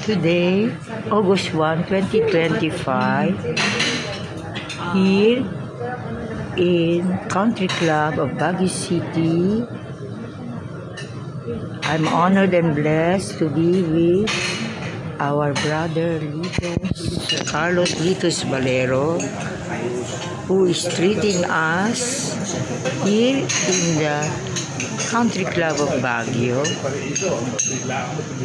Today, August 1, 2025, here in Country Club of Baguio City, I'm honored and blessed to be with our brother Carlos Litos Valero, who is treating us here in the Country Club of Baguio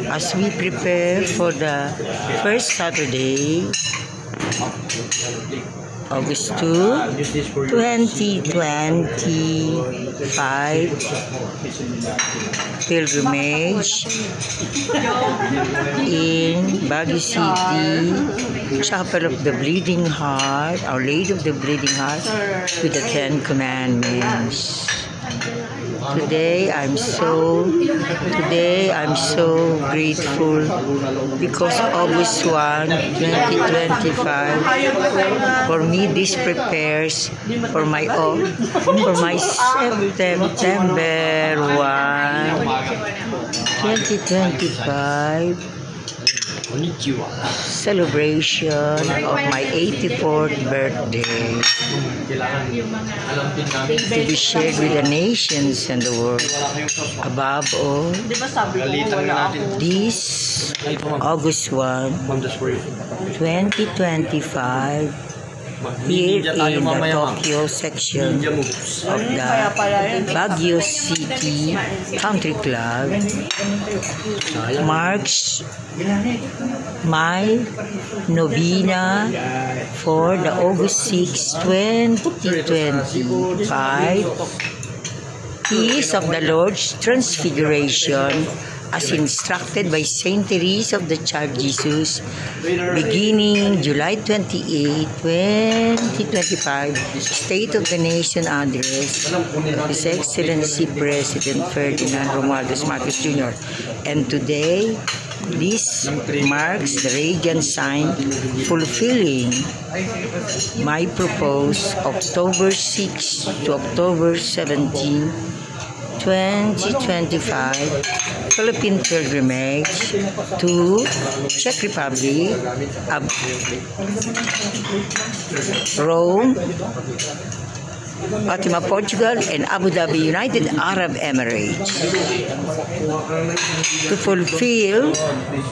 as we prepare for the first Saturday, August 2, 2025 pilgrimage in Baguio City, Chapel of the Bleeding Heart, Our Lady of the Bleeding Heart, with the Ten Commandments. Today I'm so grateful because August 1, 2025, for me this prepares for my September 1, 2025 celebration of my 84th birthday, to be shared with the nations and the world. Above all, this August 1, 2025, here in the Tokyo section of the Baguio City Country Club marks my novena for the August 6, 2025 Feast of the Lord's Transfiguration, as instructed by Saint Teresa of the Child Jesus, beginning July 28, 2025, State of the Nation Address of His Excellency President Ferdinand Romualdez Marcos Jr. And today, this marks the radiant sign fulfilling my proposed October 6 to October 17, 2025 Philippine pilgrimage to Czech Republic, Rome, Fatima, Portugal, and Abu Dhabi, United Arab Emirates,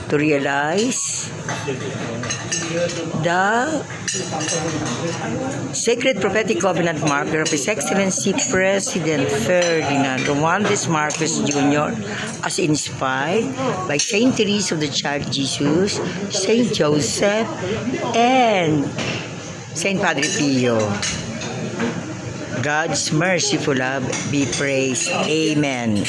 to realize the sacred prophetic covenant marker of His Excellency President Ferdinand Romualdez Marcos Jr. as inspired by Saint Teresa of the Child Jesus, Saint Joseph, and Saint Padre Pio. God's merciful love be praised. Amen.